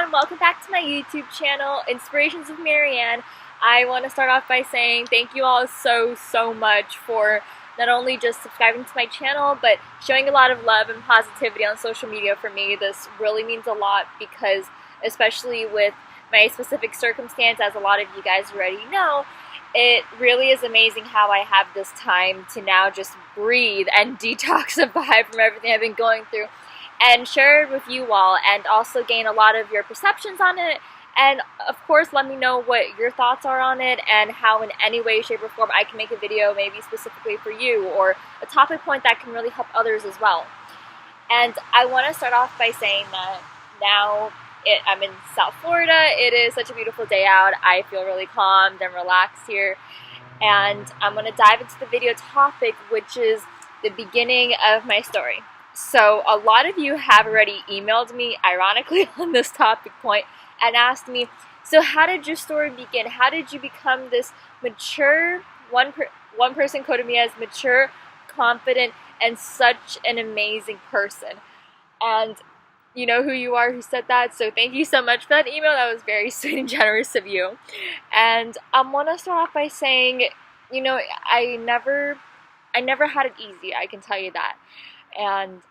everyone, welcome back to my YouTube channel, Inspirations with Marianne. I want to start off by saying thank you all so much for not only just subscribing to my channel, but showing a lot of love and positivity on social media for me. This really means a lot because, especially with my specific circumstance, as a lot of you guys already know, it really is amazing how I have this time to now just breathe and detoxify from everything I've been going through and share it with you all, and also gain a lot of your perceptions on it, and of course let me know what your thoughts are on it and how in any way, shape, or form I can make a video maybe specifically for you, or a topic point that can really help others as well. And I want to start off by saying that now I'm in South Florida. It is such a beautiful day out. I feel really calmed and relaxed here, and I'm going to dive into the video topic, which is the beginning of my story. So a lot of you have already emailed me, ironically, on this topic point and asked me, so how did your story begin? How did you become this mature, one person quoted me as mature, confident, and such an amazing person? And you know who you are who said that, so thank you so much for that email. That was very sweet and generous of you. And I want to start off by saying, you know, I never had it easy, I can tell you that. And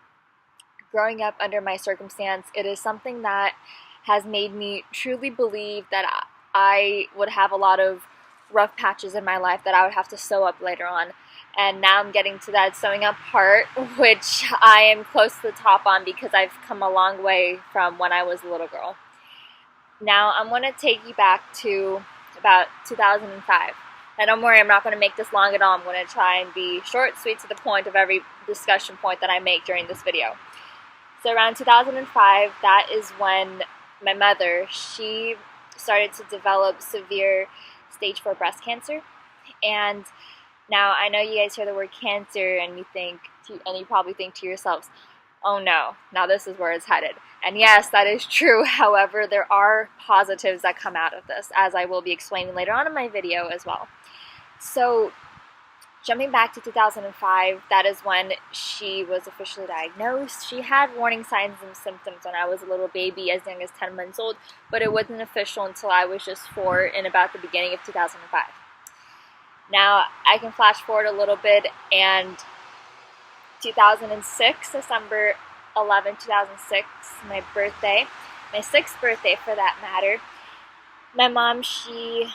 growing up under my circumstance, it is something that has made me truly believe that I would have a lot of rough patches in my life that I would have to sew up later on. And now I'm getting to that sewing up part, which I am close to the top on because I've come a long way from when I was a little girl. Now I'm going to take you back to about 2005. And don't worry, I'm not going to make this long at all. I'm going to try and be short, sweet, to the point of every discussion point that I make during this video. So around 2005, that is when my mother, she started to develop severe stage 4 breast cancer. And now I know you guys hear the word cancer and you probably think to yourselves, oh no, now this is where it's headed. And yes, that is true. However, there are positives that come out of this, as I will be explaining later on in my video as well. So jumping back to 2005, that is when she was officially diagnosed. She had warning signs and symptoms when I was a little baby, as young as 10 months old, but it wasn't official until I was just 4 in about the beginning of 2005. Now, I can flash forward a little bit, and 2006, December 11, 2006, my birthday, my 6th birthday for that matter, my mom, she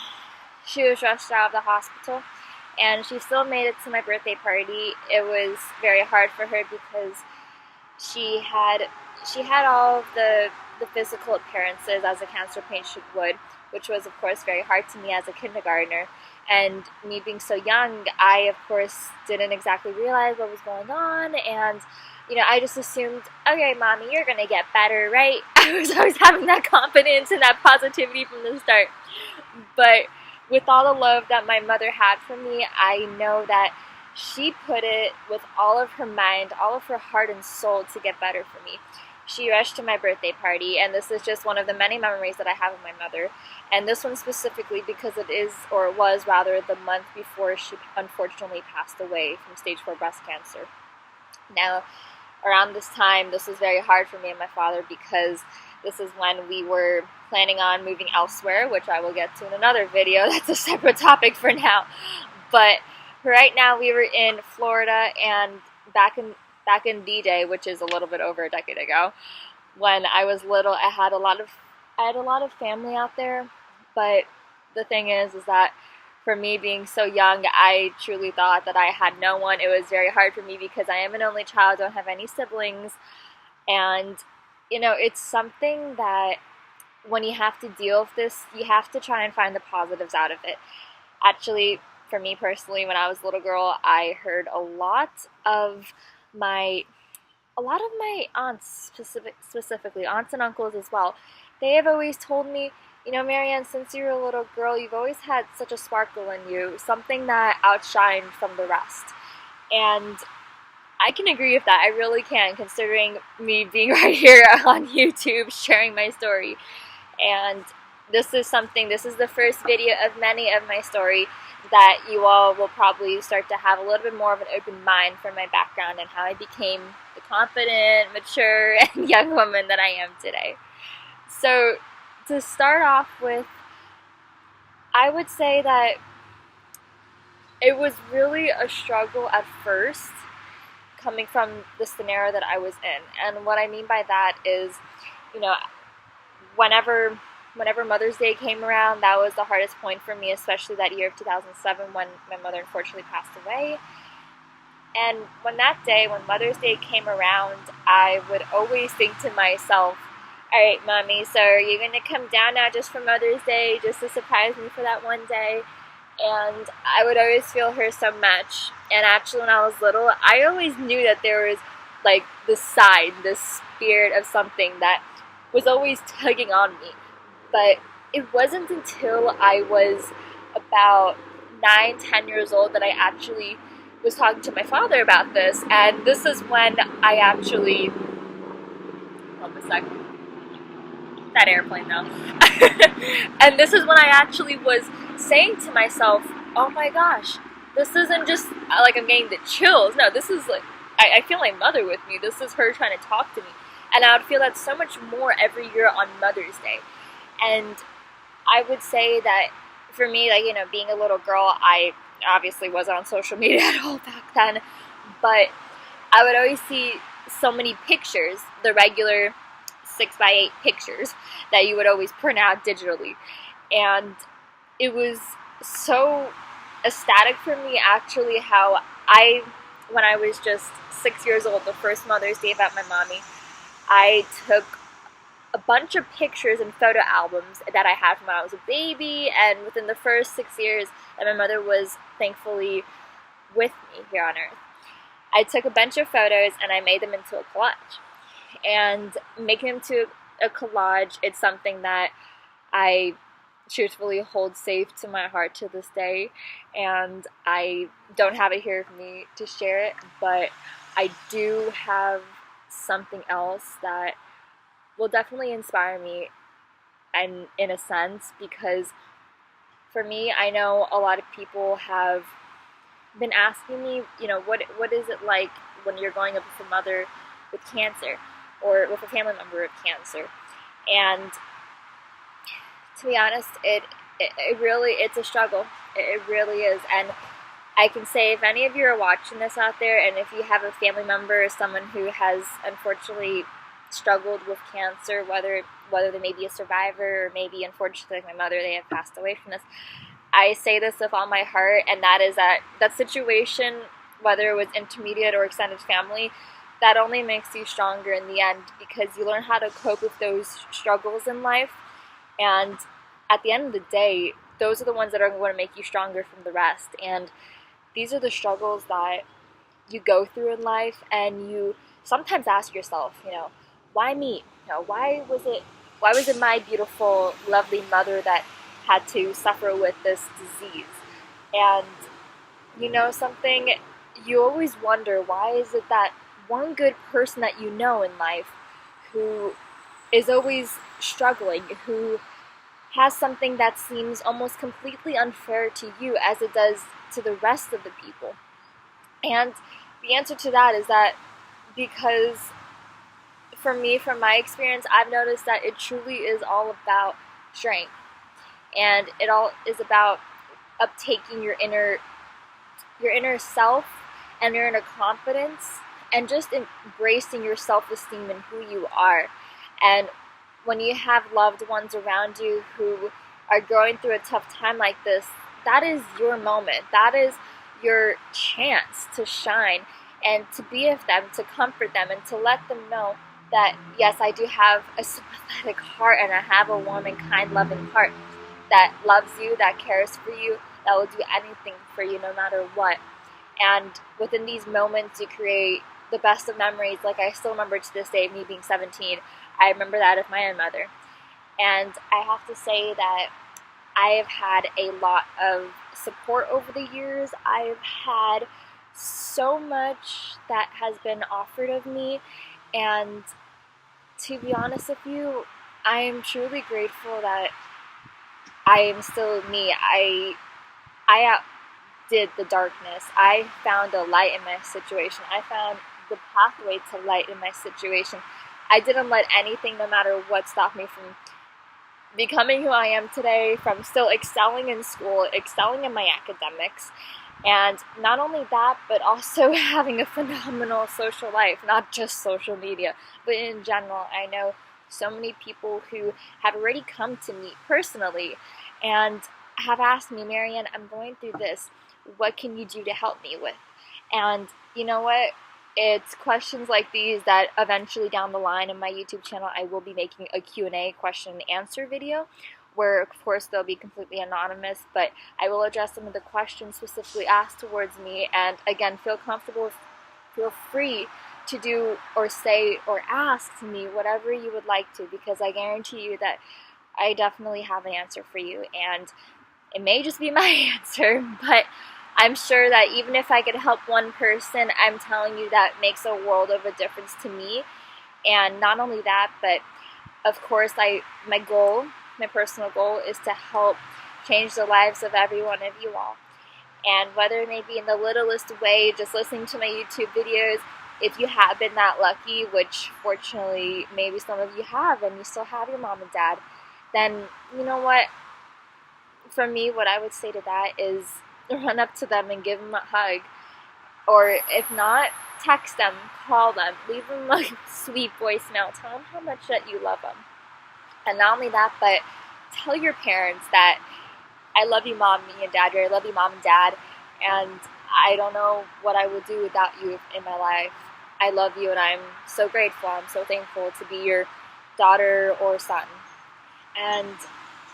was rushed out of the hospital, and she still made it to my birthday party. It was very hard for her because she had all of the physical appearances as a cancer patient would, which was of course very hard to me as a kindergartner. And me being so young, I of course didn't exactly realize what was going on, and you know, I just assumed, okay, mommy, you're gonna get better, right? I was always having that confidence and that positivity from the start. But with all the love that my mother had for me, I know that she put it with all of her mind, all of her heart and soul to get better for me. She rushed to my birthday party, and this is just one of the many memories that I have of my mother. And this one specifically because it is, or it was rather, the month before she unfortunately passed away from stage 4 breast cancer. Now, around this time, this was very hard for me and my father because this is when we were planning on moving elsewhere, which I will get to in another video. That's a separate topic for now. But right now we were in Florida, and back in the day, which is a little bit over a decade ago, when I was little, I had a lot of family out there. But the thing is that for me being so young, I truly thought that I had no one. It was very hard for me because I am an only child, don't have any siblings, and you know, it's something that when you have to deal with this, you have to try and find the positives out of it. Actually, for me personally, when I was a little girl, I heard a lot of my aunts, specifically aunts and uncles as well, they have always told me, you know, Marianne, since you were a little girl, you've always had such a sparkle in you, something that outshined from the rest. And I can agree with that. I really can, considering me being right here on YouTube sharing my story. And this is the first video of many of my story that you all will probably start to have a little bit more of an open mind for my background and how I became the confident, mature, and young woman that I am today. So to start off with, I would say that it was really a struggle at first coming from the scenario that I was in. And what I mean by that is, you know, whenever Mother's Day came around, that was the hardest point for me, especially that year of 2007 when my mother unfortunately passed away. And when Mother's Day came around, I would always think to myself, all right, Mommy, so are you going to come down now just for Mother's Day, just to surprise me for that one day? And I would always feel her so much. And actually, when I was little, I always knew that there was like this side, this spirit of something that was always tugging on me. But it wasn't until I was about 9, 10 years old that I actually was talking to my father about this. And this is when I actually, hold a second, that airplane though. And this is when I actually was saying to myself, oh my gosh, this isn't just like I'm getting the chills. No, this is like, I feel my mother with me. This is her trying to talk to me. And I would feel that so much more every year on Mother's Day. And I would say that for me, like, you know, being a little girl, I obviously wasn't on social media at all back then. But I would always see so many pictures, the regular 6x8 pictures that you would always print out digitally. And it was so ecstatic for me actually how when I was just 6 years old, the first Mother's Day without my mommy, I took a bunch of pictures and photo albums that I had from when I was a baby, and within the first 6 years that my mother was thankfully with me here on earth. I took a bunch of photos and I made them into a collage. And making them to a collage, it's something that I truthfully hold safe to my heart to this day, and I don't have it here for me to share it, but I do have something else that will definitely inspire me, and in a sense, because for me, I know a lot of people have been asking me, you know, what is it like when you're growing up with a mother with cancer, or with a family member with cancer? And to be honest, it really, it's a struggle. It really is. And I can say, if any of you are watching this out there, and if you have a family member or someone who has unfortunately struggled with cancer, whether they may be a survivor or maybe, unfortunately, like my mother, they have passed away from this, I say this with all my heart, and that is that situation, whether it was intermediate or extended family, that only makes you stronger in the end, because you learn how to cope with those struggles in life. And at the end of the day, those are the ones that are going to make you stronger from the rest. And these are the struggles that you go through in life, and you sometimes ask yourself, you know, why me? You know, why was it my beautiful, lovely mother that had to suffer with this disease? And you know something, you always wonder, why is it that one good person that you know in life who is always struggling, who has something that seems almost completely unfair to you as it does to the rest of the people? And the answer to that is that because for me, from my experience, I've noticed that it truly is all about strength. And it all is about uptaking your inner self and your inner confidence, and just embracing your self-esteem and who you are. And when you have loved ones around you who are going through a tough time like this, that is your moment. That is your chance to shine and to be with them, to comfort them, and to let them know that, yes, I do have a sympathetic heart, and I have a warm and kind, loving heart that loves you, that cares for you, that will do anything for you no matter what. And within these moments, you create the best of memories. Like, I still remember to this day, me being 17, I remember that of my own mother. And I have to say that I have had a lot of support over the years. I've had so much that has been offered of me, and to be honest with you, I am truly grateful that I am still me. I outdid the darkness. I found a light in my situation. I found the pathway to light in my situation. I didn't let anything, no matter what, stop me from becoming who I am today, from still excelling in school, excelling in my academics, and not only that, but also having a phenomenal social life, not just social media, but in general. I know so many people who have already come to me personally and have asked me, Marianne, I'm going through this. What can you do to help me with? And you know what? It's questions like these that eventually down the line in my YouTube channel I will be making a Q&A question and answer video where of course they'll be completely anonymous, but I will address some of the questions specifically asked towards me. And again, feel comfortable, feel free to do or say or ask to me whatever you would like to, because I guarantee you that I definitely have an answer for you, and it may just be my answer, but I'm sure that even if I could help one person, I'm telling you that makes a world of a difference to me. And not only that, but of course, my personal goal is to help change the lives of every one of you all. And whether it may be in the littlest way, just listening to my YouTube videos, if you have been that lucky, which fortunately maybe some of you have, and you still have your mom and dad, then you know what? For me, what I would say to that is run up to them and give them a hug. Or if not, text them, call them, leave them a sweet voicemail, tell them how much that you love them. And not only that, but tell your parents that I love you, Mom and Dad, or I love you, Mom and Dad, and I don't know what I would do without you in my life. I love you, and I'm so grateful, I'm so thankful to be your daughter or son. And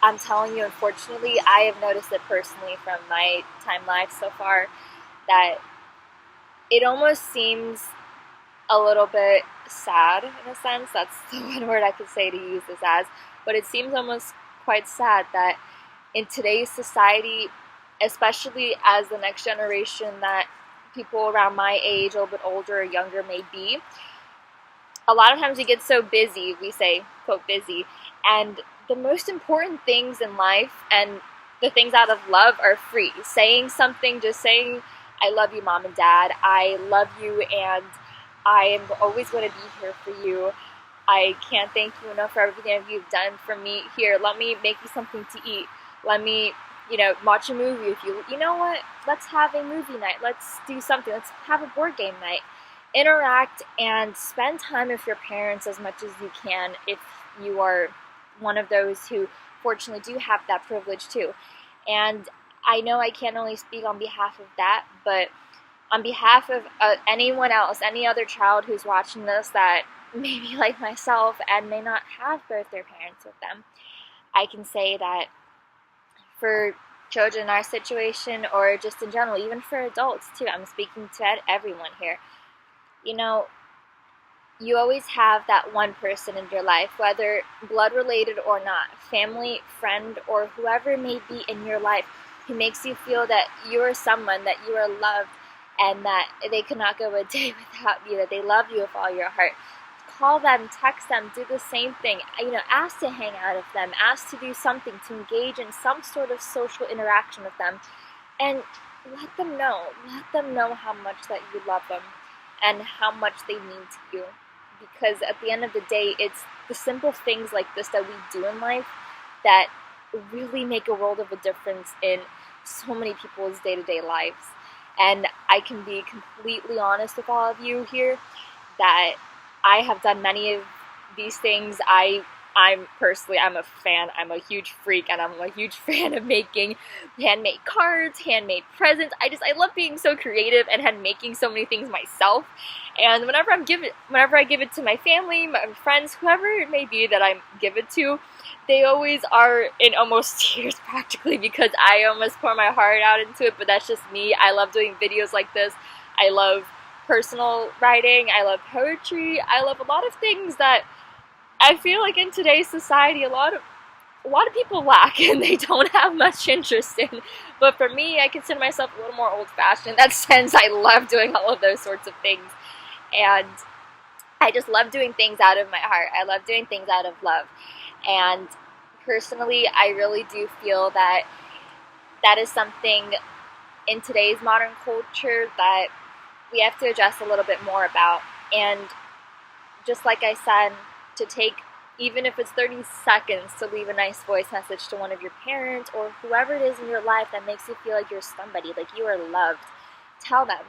I'm telling you, unfortunately, I have noticed it personally from my time life so far, that it almost seems a little bit sad in a sense. That's the one word I could say to use this as. But it seems almost quite sad that in today's society, especially as the next generation that people around my age, a little bit older or younger may be, a lot of times we get so busy, we say, quote, busy, and the most important things in life and the things out of love are free. Saying something, just saying, I love you, Mom and Dad, I love you, and I am always going to be here for you. I can't thank you enough for everything that you've done for me. Here, let me make you something to eat. Let me, watch a movie with you. You know what? Let's have a movie night. Let's do something. Let's have a board game night. Interact and spend time with your parents as much as you can if you are one of those who fortunately do have that privilege too. And I know I can't only speak on behalf of that, but on behalf of anyone else, any other child who's watching this that may be like myself and may not have both their parents with them, I can say that for children in our situation, or just in general, even for adults too, I'm speaking to everyone here, you always have that one person in your life, whether blood related or not, family, friend, or whoever it may be in your life, who makes you feel that you are someone, that you are loved, and that they cannot go a day without you, that they love you with all your heart. Call them, text them, do the same thing. Ask to hang out with them, ask to do something, to engage in some sort of social interaction with them, and let them know how much that you love them and how much they mean to you. Because at the end of the day, it's the simple things like this that we do in life that really make a world of a difference in so many people's day-to-day lives. And I can be completely honest with all of you here that I have done many of these things. I'm a fan. I'm a huge freak, and I'm a huge fan of making handmade cards, handmade presents. I love being so creative and making so many things myself. And whenever I give it to my family, my friends, whoever it may be that I give it to, they always are in almost tears practically, because I almost pour my heart out into it. But that's just me. I love doing videos like this. I love personal writing. I love poetry. I love a lot of things that I feel like in today's society a lot of people lack and they don't have much interest in. But for me, I consider myself a little more old-fashioned in that sense. I love doing all of those sorts of things. And I just love doing things out of my heart. I love doing things out of love. And personally, I really do feel that that is something in today's modern culture that we have to address a little bit more about. And just like I said, to take, even if it's 30 seconds, to leave a nice voice message to one of your parents or whoever it is in your life that makes you feel like you're somebody, like you are loved. Tell them.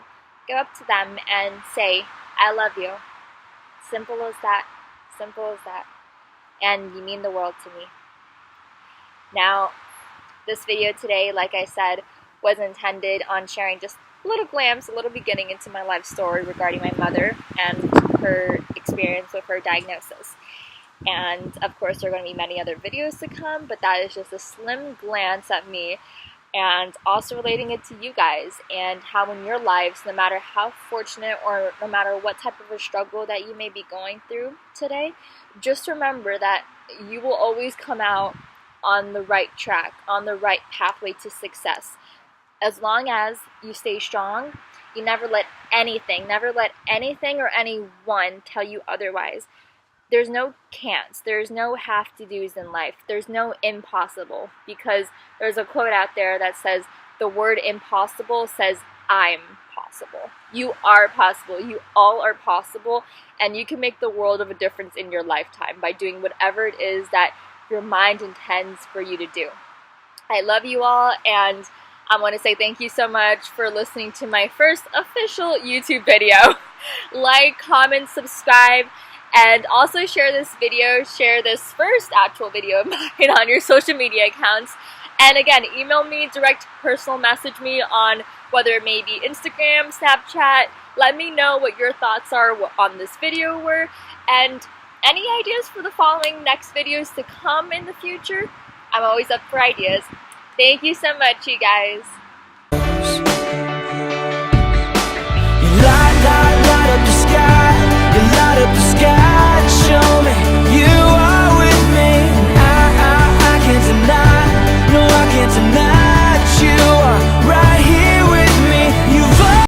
Go up to them and say, I love you. Simple as that. Simple as that. And you mean the world to me. Now, this video today, like I said, was intended on sharing just a little glimpse, a little beginning into my life story regarding my mother and her experience with her diagnosis. And of course there are going to be many other videos to come, but that is just a slim glance at me, and also relating it to you guys and how in your lives, no matter how fortunate or no matter what type of a struggle that you may be going through today, just remember that you will always come out on the right track, on the right pathway to success. As long as you stay strong, you never let anything or anyone tell you otherwise. There's no can'ts, there's no have-to-dos in life, there's no impossible, because there's a quote out there that says, the word impossible says, I'm possible. You are possible, you all are possible, and you can make the world of a difference in your lifetime by doing whatever it is that your mind intends for you to do. I love you all, and I want to say thank you so much for listening to my first official YouTube video. Like, comment, subscribe, and also share this video, share this first actual video of mine on your social media accounts. And again, email me, direct personal message me on whether it may be Instagram, Snapchat. Let me know what your thoughts are on this video were, and any ideas for the following next videos to come in the future. I'm always up for ideas. Thank you so much, you guys.